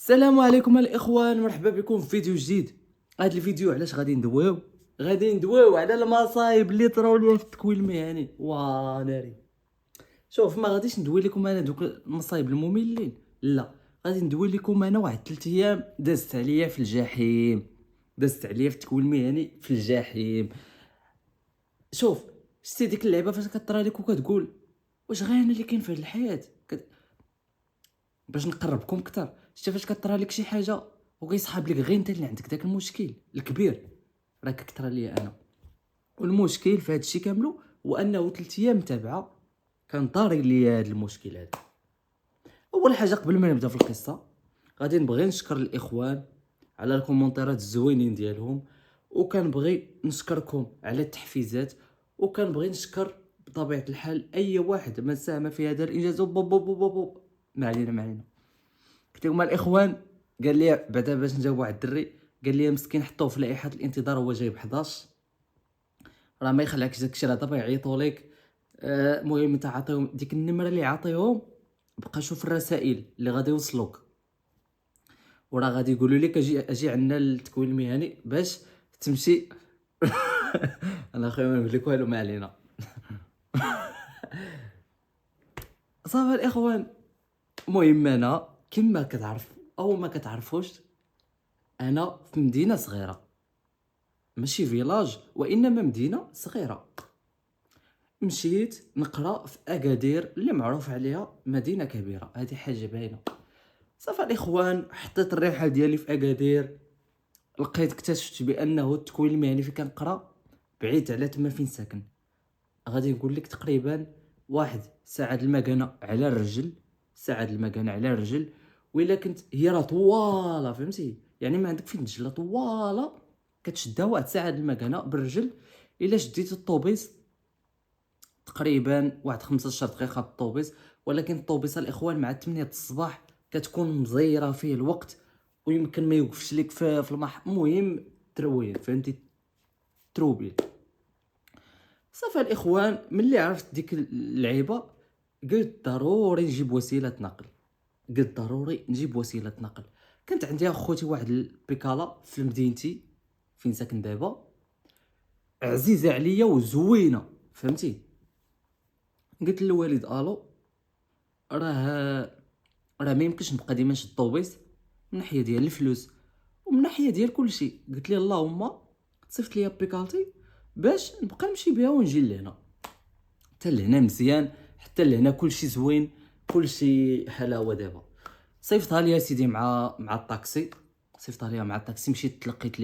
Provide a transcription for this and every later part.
السلام عليكم الاخوان، مرحبا بكم في فيديو جديد. هذا الفيديو علاش غادي ندويو على المصايب اللي طراو ليا في التكوين المهني. ناري. شوف، ما غاديش ندوي لكم انا دوك المصايب المملين، لا، غادي ندوي لكم انا واحد 3 ايام دازت عليا في الجحيم. دازت عليا في التكوين المهني في الجحيم. شوف، شتي ديك اللعبه فاش كطرى لك وكتقول واش غير انا اللي كاين في هاد الحياه؟ باش نقربكم اكثر، شتي فاش كطرى لك شي حاجه وكيصحاب لك غير انت اللي عندك داك المشكل الكبير، راك كطرى ليا انا. والمشكل في هذا الشيء كاملو هو انه 3 ايام متابعه كان طاري ليا هذا المشكل هذا. اول حاجه قبل ما نبدا في القصه، غادي نبغي نشكر الاخوان على الكومونتيرات الزوينين ديالهم، وكنبغي نشكركم على التحفيزات، وكنبغي نشكر بطبيعه الحال اي واحد من ساهم في هذا الانجاز. ما علينا. قلت لهم الاخوان، قال لي بعدا باش نجاوب واحد الدري، قال لي مسكين حطوه في لائحه الانتظار هو جايب 11، راه ما يخلعكش داكشي، راه دابا يعيطوا لك. المهم انت عطيهم ديك النمره اللي عطيهم، بقى شوف الرسائل اللي غادي يوصلوك، وراه غادي يقولوا لك اجي عندنا التكوين المهني باش تمشي. انا اخويا ما نقول لك والو، ما علينا. صافي الاخوان، المهم انا كما كتعرف او ما كتعرفوش، انا في مدينه صغيره، ماشي فيلاج وانما مدينه صغيره. مشيت نقرا في اكادير اللي معروف عليها مدينه كبيره، هذه حاجه باينه. صافي الاخوان، حطيت الرحله ديالي في اكادير، لقيت اكتشفت بانه التكوين المهني فين كنقرا بعيد على تما فين ساكن. غادي نقول لك تقريبا واحد ساعه المكانه على الرجل، ساعه المكانه على الرجل. وإلا كنت هي راه طواله، فهمتي؟ يعني ما عندك فين تجي، طواله كتشدها واحد ساعه المكانه بالرجل. الا شديت الطوبيس تقريبا واحد 15 دقيقه بالطوبيس، ولكن الطوبيس الاخوان مع 8 الصباح كتكون مزيره فيه الوقت، ويمكن ما يوقفش لك في المهم تروين، فهمتي؟ تروبيل. صافي الاخوان، ملي عرفت ديك اللعيبه قلت ضروري نجيب وسيله نقل. كانت عندي اخوتي واحد البيكالا في مدينتي فين ساكن دابا، عزيزه عليا وزوينه، فهمتي؟ قلت للوالد الو، راه ما يمكنش نبقى ديما نشد الطوبيس، من ناحيه ديال الفلوس ومن ناحيه ديال كلشي. قلت لي اللهم تصيفط لي بيكالتي باش نبقى نمشي بها ونجي لهنا، حتى لهنا مزيان، حتى لهنا كلشي زوين، كلشي حلاوه. دابا صيفطها لي سيدي مع الطاكسي، مشيت تلقيت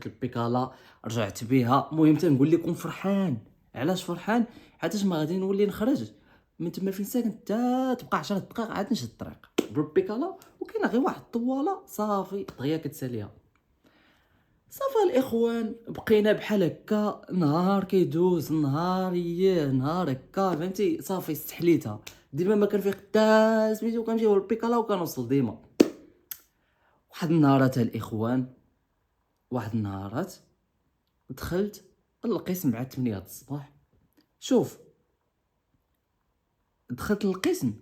البيكالا، رجعت بها. المهم تنقول لكم فرحان. علاش فرحان؟ حيتاش ما غادي نولي نخرج من تما فين ساكن حتى تبقى 10 دقائق عاد نشد الطريق بالبيكالا، وكاينه غير واحد الطواله صافي دغيا كتساليها. صافي الاخوان، بقينا بحال هكا، نهار كيدوز، نهار نهار هكا، فهمتي؟ صافي استحليتها، ديما ما كان فيه حتى سميتو كنمشي بالبيكالا وكنوصل ديما. واحد النهارات الاخوان، دخلت القسم مع 8 الصباح. شوف، دخلت القسم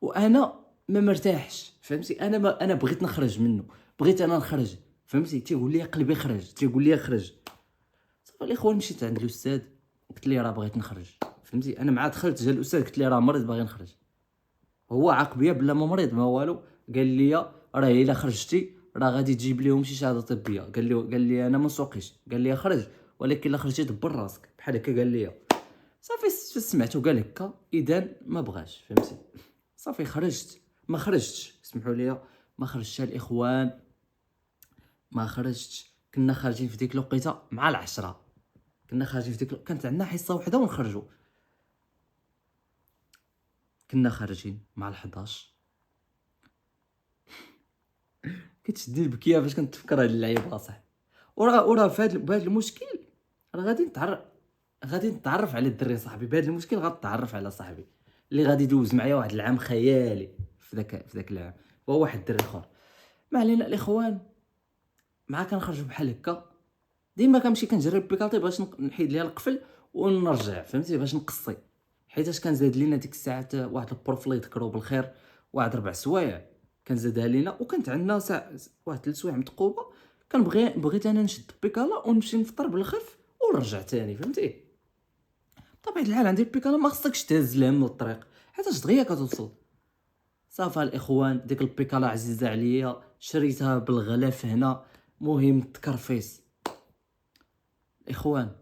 وانا ما مرتاحش، فهمتي؟ انا بغيت نخرج منه، بغيت انا نخرج، فهمتي؟ تيقول لي قلبي خرج، تيقول لي خرج. صافي الاخوان، مشيت عند الاستاذ قلت لي راه بغيت نخرج، فهمتي؟ انا مع دخلت جا الاستاذ قلت لي راه مريض باغي نخرج. هو عاق بيا بلا ما مريض ما والو، قال لي راه الا خرجتي راه غادي تجيب لهم شي شهاده طبيه. قال لي انا ما نسوقيش، قال لي خرج، ولكن الا خرجتي دبر راسك، بحال هكا قال لي. صافي سمعته قال هكا، اذا ما بغاش، فهمتي؟ صافي خرجت، ما خرجتش، اسمحوا لي، ما خرجتش الاخوان، ما خرجتش. كنا خارجين في ديك الوقيته مع العشرة، كانت عندنا حصه وحده ونخرجوا. كنا خارجين مع ال11، كتشدني البكيه فاش كنتفكر هاد اللعيبه صح. وراه في هاد المشكل راه غادي نتعرف على الدري صاحبي، بهذا المشكل غتعرف على صاحبي اللي غادي يدوز معايا واحد العام خيالي في ذاك العام، وهو واحد الدري اخر. ما علينا الاخوان، مع كنخرجوا بحال هكا، ديما كنمشي كنجرب بيكالتي باش نحيد ليها القفل ونرجع، فهمتي؟ باش نقصي، حيتاش كان زاد لينا ديك الساعه واحد البروف الله يذكرو بالخير، واحد 4 سوايع. كان زادها لينا، وكانت عندنا ساعه واحد 3 سوايع متقوبه. بغيت انا نشد البيكالا ونمشي نفطر بالخف ونرجع تاني، فهمتي؟ بطبيعه الحال عندي البيكالا ما خصكش تهز لها من الطريق حيت دغيا كتوصل. صافا الاخوان، ديك البيكالا عزيزه عليا، شريتها بالغلاف هنا، مهم تكرفيس. الاخوان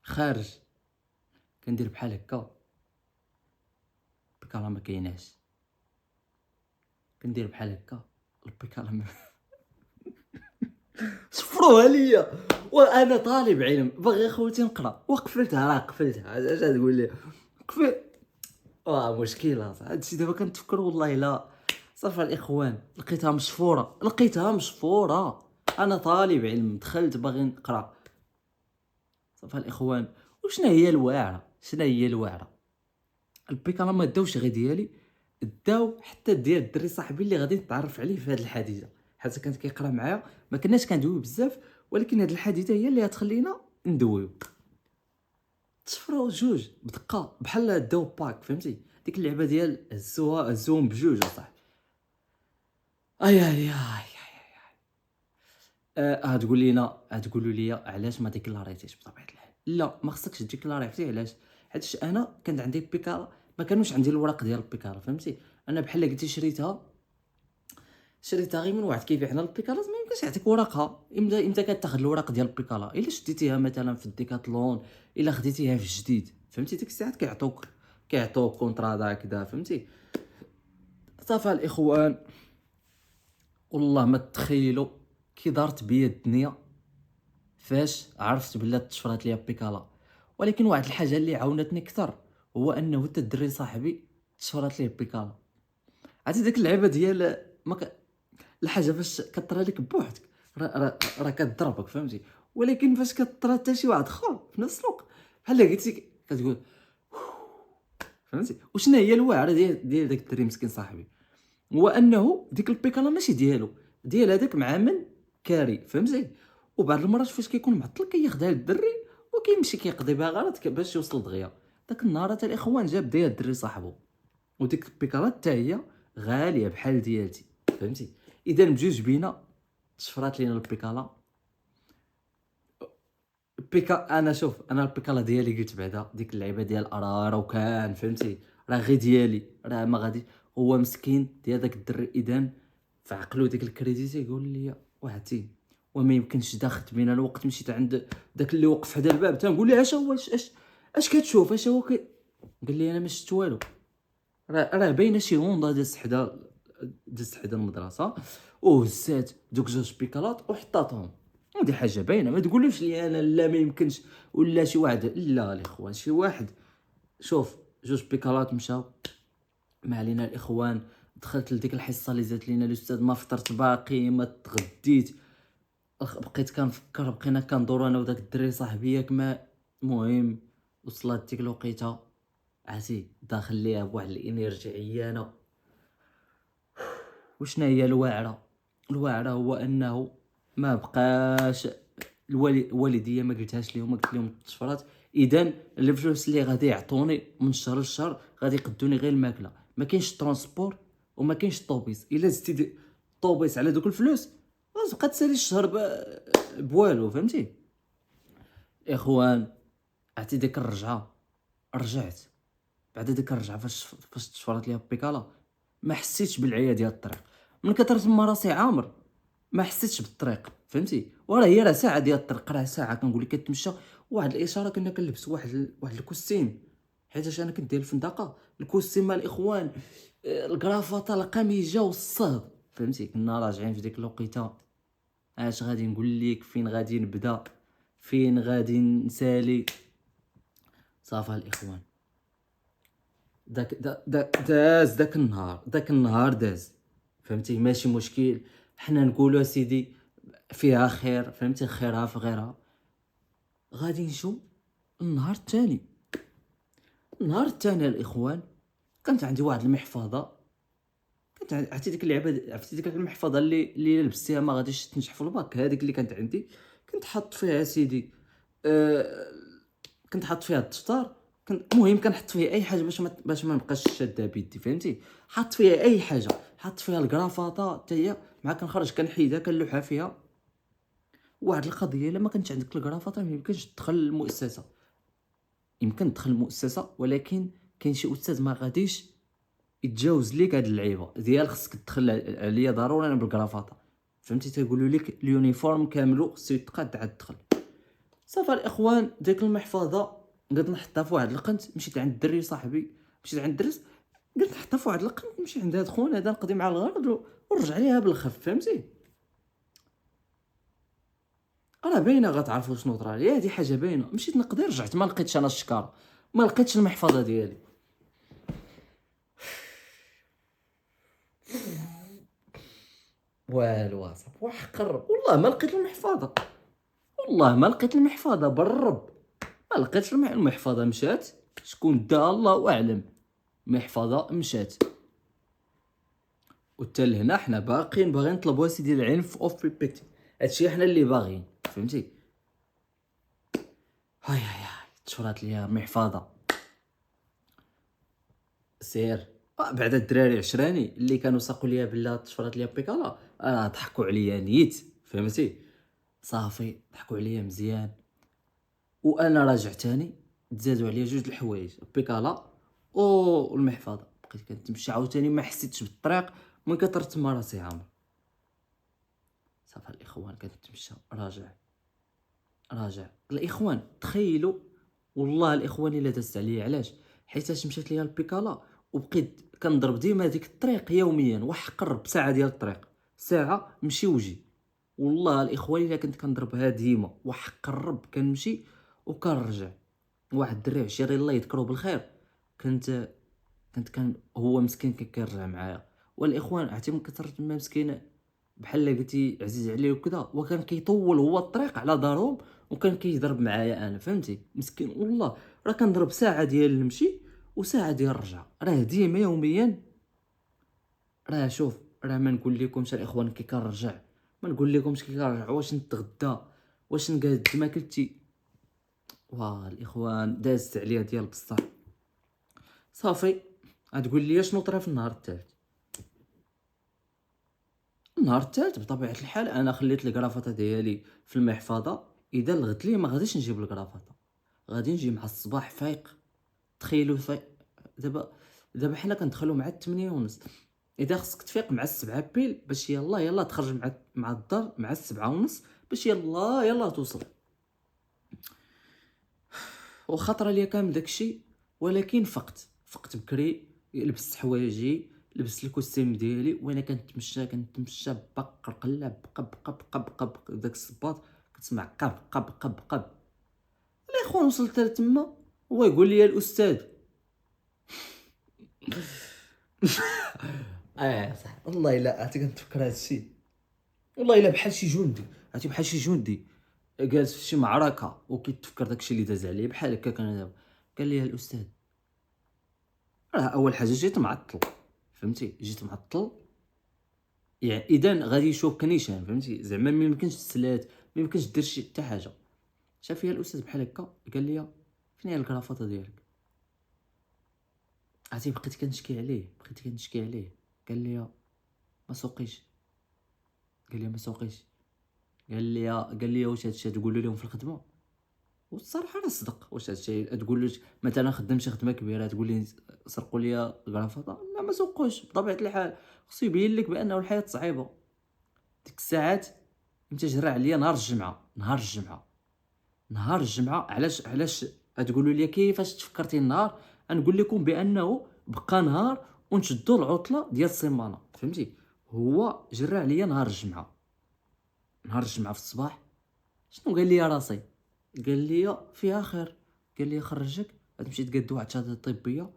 خارج كندير بحال هكا، البيكالا ما كايناش، كندير بحال هكا، البيكالا ما صفروها ليا، وانا طالب علم باغي اخوتي نقرا، وقفلتها، راه قفلتها، اش تقول لي قفل. مشكله هادشي دابا كنتفكر والله لا. صافي الاخوان، لقيتها مشفوره، انا طالب علم دخلت باغي نقرا. صافي الاخوان، وشنا هي الواعره، البيكالا ما داوش غير ديالي، داو حتى ديال الدري صاحبي اللي غادي نتعرف عليه في هذه الحادثه، حيت كانت كيقرا معايا، ما كناش كندويو بزاف، ولكن هذه الحادثه هي اللي غتخلينا ندويو. تشفروا جوج بدقه بحال داو باك، فهمتي؟ ديك اللعبه ديال هزوهم بجوج صاحبي. اي اي اي تقولوا لي علاش ما ديكلاريتيش؟ بطبيعه الحال لا، ما خصكش ديكلاريتي. علاش؟ حيت انا كانت عندي بيكالا، ما كانوش عندي الوراق ديال البيكالا، فهمتي؟ انا بحال قلتي شريتها غير من واحد كيبيع حنا البيكالات، ما يمكنش يعطيك ورقها. امتى كتاخذ الوراق ديال البيكالا؟ الا شديتيها مثلا في الديكاتلون، الا خديتيها في الجديد، فهمتي؟ ديك الساعات كيعطوك كونطرا كذا، فهمتي؟ صافا الاخوان، والله ما تخيلوا كي دارت بيا الدنيا فاش عرفت بلا تشفرات ليا بيكالا. ولكن واحد الحاجه اللي عاونتني اكثر هو انه حتى الدري صاحبي تشفرات ليه بيكالا. عرفتي ديك اللعبه ديال الحاجه فاش كطرى لك بوحدك راه كتضربك، فهمتي؟ ولكن فاش كطرى حتى شي واحد اخر في نفس الوقت بحال قلتي كتقول فهمتي؟ وشنو هي الواعره ديال داك الدري مسكين صاحبي؟ هو انه ديك البيكالا ماشي ديالو، ديال هذاك مع من كاري، فهمتي؟ وبعض المرات فاش كيكون معطل كياخدها للدري وكيمشي كيقضي بها غلط باش يوصل دغيا. داك النهار حتى الاخوان جاب ديال الدري صاحبو، وديك البيكالا حتى هي غاليه بحال ديالتي، فهمتي؟ اذا بجوج بينا تشفرات لينا البيكالا. انا شوف، انا البيكالا ديالي قلت بعدا ديك اللعيبه ديال ارار وكان، فهمتي؟ راه غير ديالي، راه ما غادي. هو مسكين ديال داك الدري، اذا في عقلو ديك الكريديت يقول لي وعتي وما يمكنش داخلت بينا الوقت، مشيت عند داك اللي وقف حدا الباب تنقول له اش هو اش كتشوف؟ اش هو قال لي انا ما شفت والو، راه باينه شي هوندا دازت حدا المدرسه وهزات دوك جوج بيكالات وحطاتهم. ودي حاجه باينه، ما تقولوش لي انا لا ما يمكنش، ولا شي واحد لا الاخوان، شي واحد شوف جوج بيكالات مشاو. ما علينا الاخوان، دخلت لديك الحصه اللي زادت لينا الاستاذ، ما فطرت باقي ما تغديت، بقيت كنفكر، بقينا كندورو انا وداك الدري صاحبي ياك ما. المهم وصلت ديك الوقيته عرفتي داخل ليها بواحد الانرجي عيانه. وشنا هي الواعره هو انه ما بقاش الوالديه ما قلتهاش ليهم، ما قلت لهم التشفرات. اذا الفلوس اللي غادي يعطوني من شهر لشهر غادي يقدوني غير الماكله، ما كاينش ترونسبور وما كاينش طوبيس. الا زدتي طوبيس على دوك الفلوس غتبقى تسالي الشهر بوالو، فهمتي؟ اخوان عرفتي ديك الرجعه، رجعت بعد ديك الرجعه فاش تشفرات ليا بيكالا ما حسيتش بالعيا ديال الطريق. من كثر تما راسي عامر ما حسيتش بالطريق، فهمتي؟ وراه هي ساعه ديال الطريق، راه ساعه كنقول لك كتمشى. واحد الاشاره كنا كنلبس واحد الكوستيم، حيت انا كنت ديال الفندقه، الكوستيم مع الاخوان، الكرافطه، القميجه والصهد، فهمتي؟ كنا راجعين في ديك الوقيته. اش غادي نقول لك؟ فين غادي نبدا؟ فين غادي نسالي؟ صافا الاخوان، داز داك النهار داز، فهمتي؟ ماشي مشكل، حنا نقولوا سيدي فيها خير، فهمتي؟ خيرها في غيرها. غادي نشوف النهار الثاني الاخوان، كانت عندي واحد المحفظه، عرفتي ديك اللعبه، عرفتي ديك المحفظه اللي لبستيها ما غاديش تنجح في الباك، هذيك اللي كانت عندي. كنت حاط فيها سيدي كنت حاط فيها الدفتر المهم كنحط فيه اي حاجه باش ما نبقاش شاده بيدي، فهمتي؟ حط فيها اي حاجه، حط فيها الكرافاطه حتى هي، مع كنخرج كنحيدها كنلوحها فيها. واحد القضيه، الا ما كانتش عندك الكرافاطه ما يمكنش تدخل المؤسسه. يمكن تدخل المؤسسه، ولكن كاين شي استاذ ما غاديش يتجاوز ليك هاد اللعيبه ديال خصك تدخل عليا ضروري انا بالكرافاطه، فهمتي؟ تيقولوا لك اليونيفورم كاملو خصو يتقاد عاد تدخل. صافي الاخوان، ديك المحفظه قد نحطها في واحد القنت، مشيت عند الدري صاحبي، مشيت عند الدرس، قلت نحطها في واحد القنت، نمشي عند هاد خونا هذا نقضي مع الغرض ونرجع ليها بالخف، فهمتي؟ راه باينه، غتعرفوا شنو طرا لي، هادي حاجه باينه. مشيت نقضي، رجعت ما لقيتش انا الشكاره، ما لقيتش المحفظه ديالي. والو اصاحبي، وحقر والله ما لقيت المحفظه، والله ما لقيت المحفظه بالرب، ما لقيتش المحفظه مشات، شكون داها الله اعلم. محفظه مشات. وتا لهنا حنا باغيين نطلبوا سيدي العين في اوف ريبيت، هادشي حنا اللي باغيين، فهمتي؟ هاي تشفرات ليا محفظه سير. بعد الدراري عشراني اللي كانوا ساقوا ليا بلا تشفرات ليا بيكالا، ضحكوا عليا نيت، فهمتي؟ صافي ضحكوا عليا مزيان، وانا راجع تاني تزادوا عليا جوج الحوايج، بيكالا والمحفظه. بقيت كنتمشى عاوتاني ما حسيتش بالطريق من كثرة ما راسي عامر. صافي الاخوان كنتمشى راجع الاخوان، تخيلوا والله الاخوان الا دازت عليا، علاش؟ حيتاش مشات ليا البيكالا وبقيت كنضرب ديما ديك الطريق يوميا، وحقرب ساعه ديال الطريق، ساعه مشي وجي. والله الاخوان الا كنت كنضربها ديما وحقرب كنمشي وكنرجع. واحد الدري عشيري الله يذكره بالخير، كنت كان هو مسكين كيرجع معايا، والاخوان عرفتي من كثرة ما مسكين بحال قلتي عزيز عليه وكذا، وكان كيطول هو الطريق على دارهم، وكان كيضرب معايا انا، فهمتي؟ مسكين والله. راه كنضرب ساعه ديال المشي وساعه ديال الرجعه، راه ديما يوميا. راه شوف، راه ما نقول لكمش الاخوان كي كنرجع، ما نقول لكمش كي كنرجع واش نتغدى واش نقاد ما كلتي. واه الاخوان دازت عليا ديال بصح. صافي غتقول لي شنو طرا في النهار الثالث. النهار الثالث بطبيعه الحال انا خليت الكرافطه ديالي في المحفظه، اذا لغت لي ما غاديش نجيب الكرافطه، غادي نجي مع الصباح فايق. تخيلوا فايق. دابا حنا كندخلوا مع 8:30، اذا خصك تفيق مع 7 بيل باش يلا تخرج مع الدار مع 7:30 باش يلا توصل. وخطره ليا كامل داكشي، ولكن فقت بكري، لبست حوايجي، لبست الكوستيم ديالي، وانا كنتمشى بقر قلاب قب داك الصباط، كتسمع قب. الاخوان وصلت لتما، هو يقول لي الاستاذ صح والله الا عرفتي كنتفكر هادشي، والله الا بحال شي جندي، عرفتي بحال شي جندي جالس في شي معركه وكيتفكر داكشي اللي داز عليه، بحال هكا كان دابا. قال لي الاستاذ، راه اول حاجه جيت معطل، فهمتي؟ جيت معطل، يعني اذا غادي يشوفك نيشان، فهمتي؟ زعما ما يمكنش تسلات، ما يمكنش دير شي حتى حاجه. شاف فيا الاستاذ بحال هكا، قال لي فين هي الكرافطه ديالك؟ عرفتي بقيت كنشكي عليه. قال لي ما سوقيش، قال لي واش هادشي تقول لهم في الخدمه؟ والصراحه راه صدق، واش هادشي تقول له مثلا خدام شي خدمه كبيره تقول لي سرقوا لي الكرافطه؟ لا ما سوقوش بطبيعه الحال، خصو يبين لك بانه الحياه صعيبه. ديك الساعات انت جرى عليا نهار الجمعه. علاش تقولوا لي كيفاش تفكرتي النهار؟ نقول لكم بانه بقى نهار ونشدوا العطله ديال السيمانه، فهمتي؟ هو جرى عليا نهار الجمعه في الصباح. شنو قال لي راسي؟ قال لي فيها خير، قال لي خرجك غتمشي تقاد واحد الشهاده طبيه،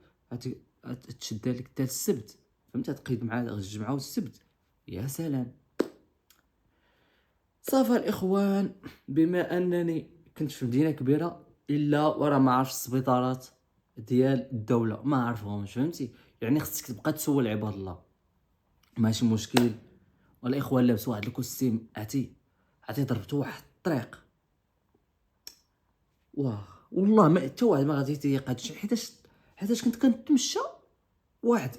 تشدها لك حتى السبت، فهمتي؟ تقيد مع الجمعه والسبت. يا سلام. صافا الاخوان، بما انني كنت في مدينه كبيره، الا ورا ما عرفش السبيطارات ديال الدوله ما عرفهمش، فهمتي؟ يعني خصك تبقى تسول عباد الله، ماشي مشكل. والاخوان لابس واحد الكوستيم، عتي ضربتو واحد الطريق، واه والله ما حتى واحد ما غادي تيقاد شي، حيتاش كنت كنتمشى واحد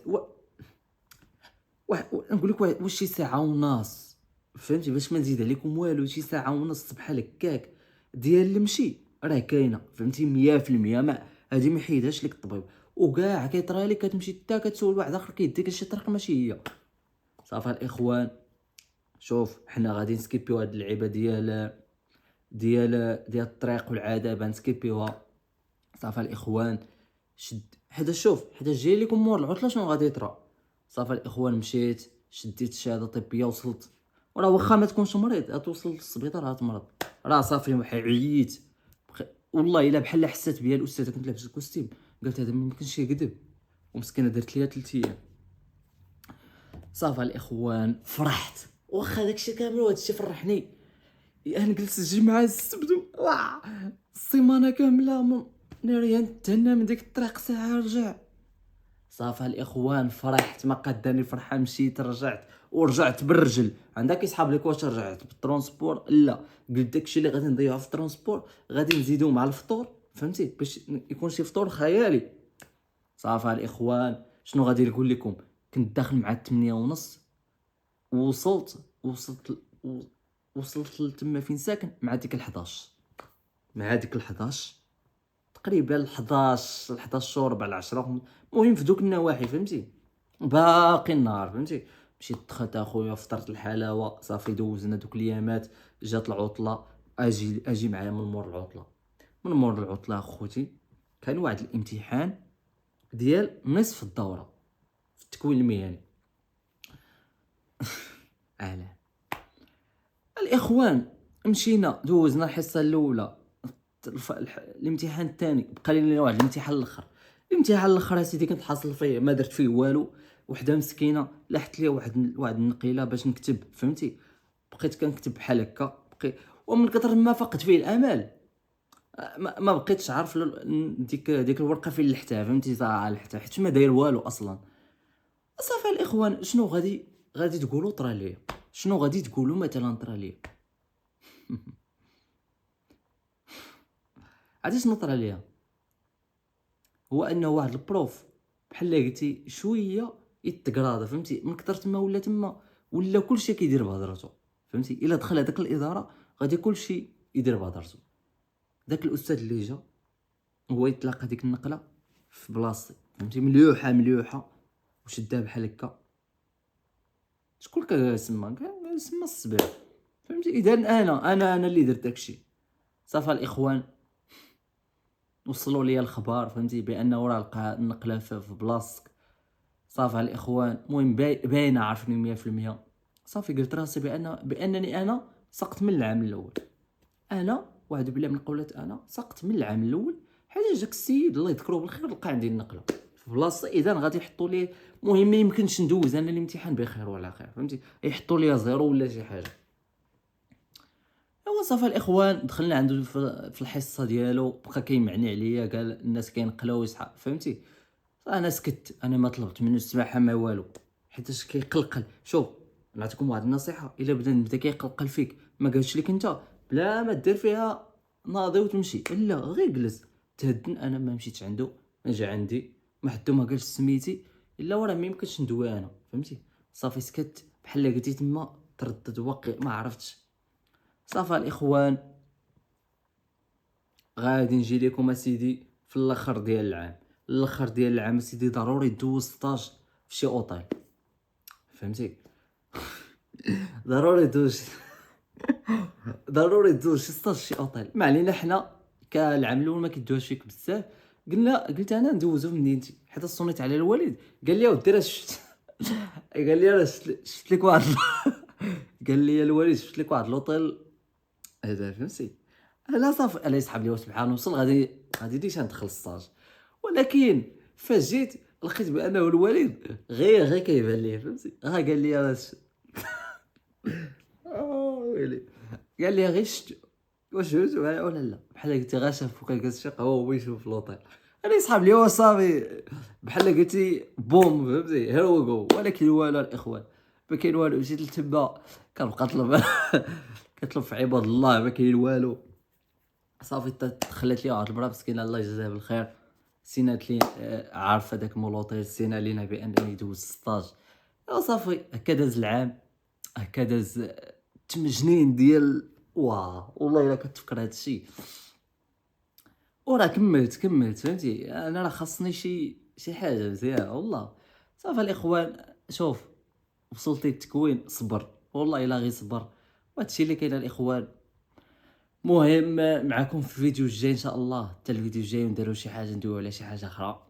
نقول لك واحد شي ساعه ونص، فهمتي؟ باش ما نزيد عليكم والو، شي ساعه ونص بحال هكاك ديال المشي راه كاينه، فهمتي؟ 100%. ما هادي ما يحيدهاش لك الطبيب. وكاع كيطرى لك كتمشي حتى كتسول واحد اخر كيديك لشي طريق ماشي هي. صافي الاخوان، شوف حنا غادي نسكيبيو هاد اللعيبه ديال الطريق والعذاب، نسكيبيوها. صافي الاخوان، حدا شوف حدا جاي لكم مور العطله شنو غادي يطرا. صافي الاخوان، مشيت شديت الشهاده الطبيه، وصلت، وراه واخا ما تكونش مريض توصل للسبيطار هتمرض، راه صافي عييت. والله الا بحال حسات بيا الاستاذه، كنت لابس الكوستيم، قالت هذا ما يمكنش يكذب، ومسكينه درت ليا 3 ايام. صافي الاخوان، فرحت واخا داكشي كامل، وهادشي فرحني. انا جلست الجمعه السبت السيمانه كامله ناري تهنا من ديك الطريق ساعه رجع. صافي الاخوان، فرحت ما قداني الفرحه، مشيت رجعت، ورجعت بالرجل. عندك يسحب لك واش رجعت بالترونسبور؟ لا، قلت داكشي اللي غادي نضيعو في الترونسبور غادي نزيدو مع الفطور، فهمتي؟ باش يكون شي فطور خيالي. صافي الاخوان، شنو غادي نقول لكم، كنت داخل مع 8:30، وصلت لتما فين ساكن مع ديك 11، تقريبا 11 وربع على 10، المهم في دوك النواحي، فهمتي؟ باقي النهار، فهمتي؟ مشيت دخلت اخويا، فطرت الحلاوه، صافي دوزنا دوك الايامات. جات العطله، اجي معايا من مور العطله اخوتي، كان واحد الامتحان ديال نصف الدوره في التكوين المهني. الاخوان، مشينا دوزنا الحصه الاولى، الامتحان الثاني بقى لي واحد الامتحان الاخر اسيدي كنت حاصل فيه ما درت فيه والو. وحده مسكينه لاحت لي واحد النقيله باش نكتب، فهمتي؟ بقيت كنكتب بحال هكا، ومن كثر ما فقدت فيه الامل ما بقيتش عارف ديك الورقه فين لحتها، فهمتي؟ صراحه لحتها حيت ما داير والو اصلا. صافي الاخوان، شنو غادي تقولوا طرا ليا؟ شنو غادي تقولوا مثلا طرا ليا؟ عرفتي شنو طرا ليا؟ هو انه واحد البروف بحال قلتي شويه يتقراض، فهمتي؟ من كثرت ما ولا تما، ولا كلشي كيدير بهضرته، فهمتي؟ الا دخل هذاك الاداره غادي كلشي يدير بهضرته. داك الاستاذ اللي جا هو يتلاقى ديك النقله في بلاصتي، فهمتي؟ مليوحه وشدها بحال هكا. شكون كيسمى السبير، فهمتي؟ اذا انا اللي درت داكشي. صافي الاخوان، وصلوا لي الخبر، فهمتي؟ بانه راه لقى النقله في بلاصتك. صافي الاخوان، المهم باينه عرفني 100%. صافي قلت راسي بانني انا سقط من العام الاول. انا واحد بلا من قولات، انا سقط من العام الاول، حيت جاك السيد الله يذكره بالخير لقى عندي النقله في بلاصتي. اذا غادي يحطوا لي، المهم ما يمكنش ندوز انا الامتحان بخير ولا خير، فهمتي؟ يحطوا لي زيرو ولا شي حاجه. ايوا صافي الاخوان، دخلنا عنده في الحصه ديالو، بقى كيمعني عليا، قال الناس كينقلاو يصحى، فهمتي؟ انا سكت، انا ما طلبت منه السماحه ما والو، حيتاش كيقلقل. شوف نعطيكم واحد النصيحه، الا بدا كيقلقل فيك، ما قالش لك انت بلا ما دير فيها ناضي وتمشي، لا غير جلس تهدن. انا ما مشيتش عنده، جا عندي، ما حدو ما قالش سميتي، الا وراه ما يمكنش ندوي انا، فهمتي؟ صافي سكت بحال قلتي تما، تردد واقع ما عرفتش. صافي الاخوان، غادي نجي لكم اسيدي في الاخر ديال العام اسيدي، ضروري دوز ستاج في شي اوطيل، فهمتي؟ ضروري دوز شي ستاج في شي اوطيل. ما علينا، حنا كالعام الاول ما كيدوهاش فيك بزاف. قلت انا ندوزو في مدينتي، حيت صونيت على الوالد، قال لي اودي راه شفت قال لي راه شفت لك واحد قال لي الوالد شفت لك واحد لوطيل هذا، فهمتي؟ لا صافي، انا يسحب لي سبحان نوصل غادي ديش ندخل السطاج. ولكن فاش جيت لقيت بانه الوالد غير كيبان ليه، فهمتي؟ قال لي ويلي، قال لي غير شفت واش شفتو ولا لا، بحال قلتي غير شاف فوق جالس شي قهوه هو يشوف لوطيل. انا يسحب لي وصافي بحال قلتي بوم، فهمتي؟ هير هو جو. ولكن والو الاخوان، ما كاين والو. مشيت لتما كنبقى كنطلب في عباد الله، ما كاين والو. صافي دخلت لي واحد المرة مسكينة الله يجزيها بالخير، سينات لي عارفة داك مولوطيل سينا لينا بأنني دوزت ستاج. وصافي هكا داز العام، هكا داز 8 سنين ديال واه والله الا كتفكر هاد الشيء. وراه كملت فهمتي، انا راه خاصني شي حاجه مزيانه والله. صافي الاخوان، شوف وصلتي التكوين صبر والله الا غير صبر، وهادشي اللي كاين الاخوان. مهم معكم في الفيديو الجاي ان شاء الله، حتى الفيديو الجاي نديرو شي حاجه، ندويو على شي حاجه اخرى.